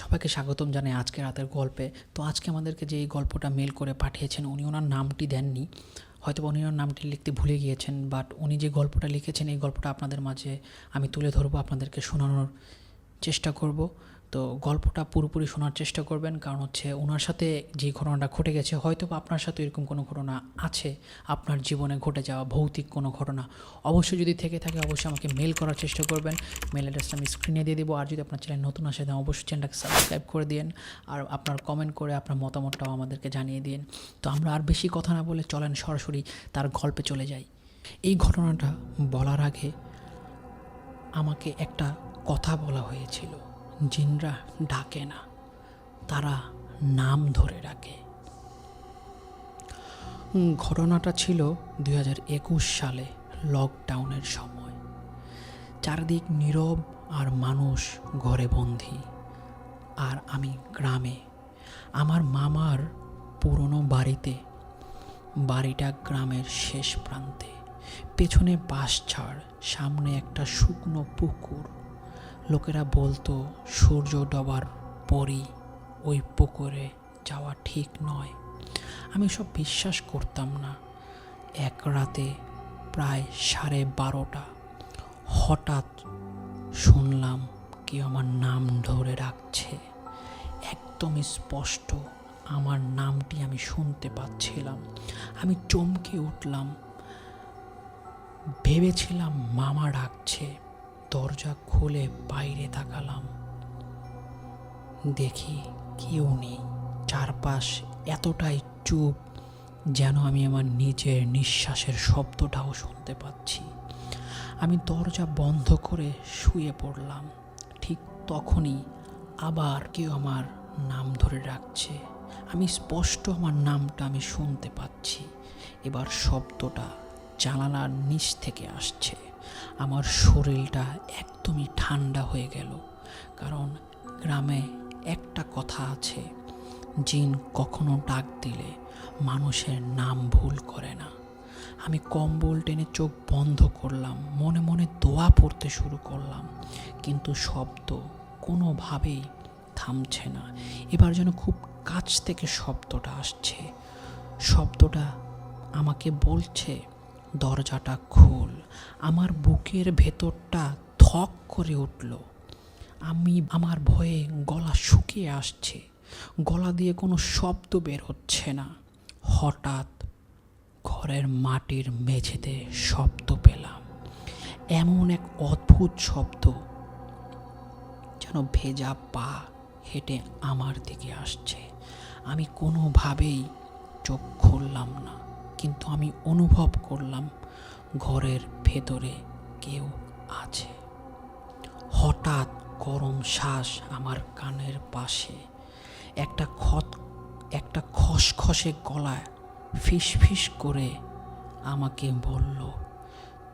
সবাইকে স্বাগতম জানাই আজকে রাতের গল্পে। তো আজকে আমাদেরকে যে এই গল্পটা মেল করে পাঠিয়েছেন, উনি ওনার নামটি দেননি, হয়তো উনি ওনার নামটি লিখতে ভুলে গিয়েছেন, বাট উনি যে গল্পটা লিখেছেন এই গল্পটা আপনাদের মাঝে আমি তুলে ধরবো, আপনাদেরকে শোনানোর চেষ্টা করব। তো গল্পটা পুরোপুরি শোনার চেষ্টা করবেন, কারণ হচ্ছে ওনার সাথে যে ঘটনাটা ঘটে গেছে, হয়তো বা আপনার সাথে এরকম কোনো ঘটনা আছে, আপনার জীবনে ঘটে যাওয়া ভৌতিক কোনো ঘটনা। অবশ্যই যদি থেকে থাকে অবশ্যই আমাকে মেল করার চেষ্টা করবেন। মেল অ্যাড্রেসটা আমি স্ক্রিনে দিয়ে দেবো। আর যদি আপনার চ্যানেল নতুন আসে তাহলে অবশ্যই চ্যানেলটাকে সাবস্ক্রাইব করে দিন, আর আপনার কমেন্ট করে আপনার মতামতটাও আমাদেরকে জানিয়ে দিন। তো আমরা আর বেশি কথা না বলে চলেন সরাসরি তার গল্পে চলে যাই। এই ঘটনাটা বলার আগে আমাকে একটা কথা বলা হয়েছিল, জিনরা ডাকে না, তারা নাম ধরে ডাকে। ঘটনাটা ছিল 2021 সালে লকডাউনের সময়। চারদিক নীরব আর মানুষ ঘরে বন্দি, আর আমি গ্রামে আমার মামার পুরনো বাড়িতে। বাড়িটা গ্রামের শেষ প্রান্তে, পেছনে বাঁশঝাড়, সামনে একটা শুকনো পুকুর। লোকেরা বলতো সূর্য ডোবার পরই ওই পুকুরে যাওয়া ঠিক নয়। আমি সব বিশ্বাস করতাম না। এক রাতে প্রায় 12:30 হঠাৎ শুনলাম কেউ আমার নাম ধরে ডাকছে। একদম স্পষ্ট আমার নামটি আমি শুনতে পাচ্ছিলাম। আমি চমকে উঠলাম, ভেবেছিলাম মামা ডাকছে। দরজা খুলে বাইরে তাকালাম, দেখি কেউ নেই। চারপাশ এতটাই চুপ যেন আমি আমার নিজের নিঃশ্বাসের শব্দটাও শুনতে পাচ্ছি। আমি দরজা বন্ধ করে শুয়ে পড়লাম। ঠিক তখনই আবার কেউ আমার নাম ধরে ডাকছে। আমি স্পষ্ট আমার নামটা আমি শুনতে পাচ্ছি। এবার শব্দটা জানালার নিচ থেকে আসছে। আমার শরীরটা একদমই ঠান্ডা হয়ে গেল, কারণ গ্রামে একটা কথা আছে, জিন কখনো ডাক দিলে মানুষের নাম ভুল করে না। আমি কম্বল টেনে চোখ বন্ধ করলাম, মনে মনে দোয়া পড়তে শুরু করলাম, কিন্তু শব্দ কোনোভাবেই থামছে না। এবার যেন খুব কাছ থেকে শব্দটা আসছে। শব্দটা আমাকে বলছে, দরজাটা খোল। আমার বুকের ভেতরটা ধক করে উঠল। আমার ভয়ে গলা শুকিয়ে আসছে, গলা দিয়ে কোনো শব্দ বের হচ্ছে না। হঠাৎ ঘরের মাটির মেঝেতে শব্দ পেলাম, এমন এক অদ্ভুত শব্দ, যেন ভেজা পা হেঁটে আমার দিকে আসছে। আমি কোনোভাবেই চোখ খুললাম না, কিন্তু আমি অনুভব করলাম ঘরের ভেতরে কেউ আছে। হঠাৎ গরম শ্বাস আমার কানের পাশে। একটা খসখসে গলায় ফিসফিস করে আমাকে বলল,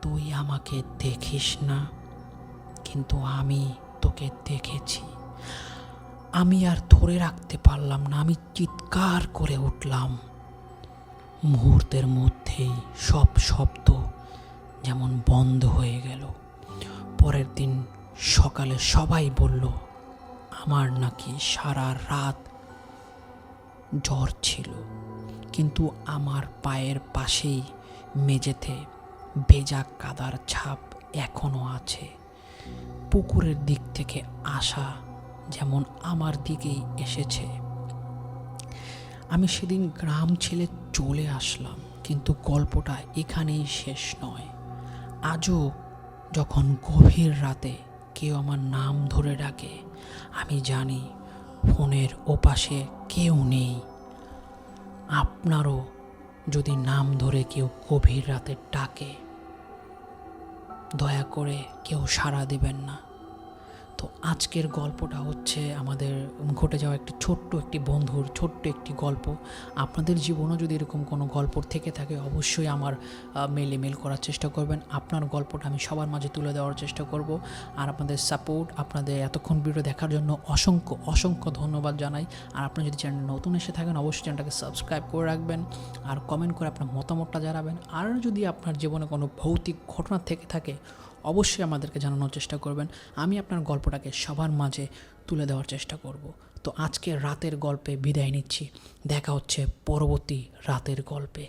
তুই আমাকে দেখিস না, কিন্তু আমি তোকে দেখেছি। আমি আর ধরে রাখতে পারলাম না, আমি চিৎকার করে উঠলাম। মুহূর্তের মধ্যেই সব শব্দ যেমন বন্ধ হয়ে গেল। পরের দিন সকালে সবাই বলল আমার নাকি সারা রাত জ্বর ছিল, কিন্তু আমার পায়ের পাশেই মেঝেতে ভেজা কাদার ছাপ এখনো আছে। পুকুরের দিক থেকে আসা যেমন আমার দিকেই এসেছে। আমি সেদিন গ্রাম ছেড়ে চলে আসলাম, কিন্তু গল্পটা এখানেই শেষ নয়। আজও যখন গভীর রাতে কেউ আমার নাম ধরে ডাকে, আমি জানি ফোনের ওপাশে কেউ নেই। আপনারও যদি নাম ধরে কেউ গভীর রাতে ডাকে, দয়া করে কেউ সাড়া দিবেন না। তো আজকের গল্পটা হচ্ছে আমাদের ঘটে যাওয়া ছোট্ট একটি বন্ধুর ছোট্ট একটি গল্প। আপনাদের জীবনেও যদি এরকম কোনো গল্প থেকে থাকে অবশ্যই আমার মেল করার চেষ্টা করবেন। আপনার গল্পটা আমি সবার মাঝে তুলে দেওয়ার চেষ্টা করব। আর আপনাদের সাপোর্ট, আপনাদের এতক্ষণ ভিডিও দেখার জন্য অসংখ্য অসংখ্য ধন্যবাদ জানাই। আর আপনি যদি চ্যানেল নতুন এসে থাকেন অবশ্যই চ্যানেলটাকে সাবস্ক্রাইব করে রাখবেন, আর কমেন্ট করে আপনার মতামতটা জানাবেন। আর যদি আপনার জীবনে কোনো ভৌতিক ঘটনা থেকে থাকে অবশ্যই আমাদেরকে জানানোর চেষ্টা করবেন। আমি আপনার গল্পটাকে সবার মাঝে তুলে দেওয়ার চেষ্টা করব। তো আজকে রাতের গল্পে বিদায় নিচ্ছি, দেখা হচ্ছে পরবর্তী রাতের গল্পে।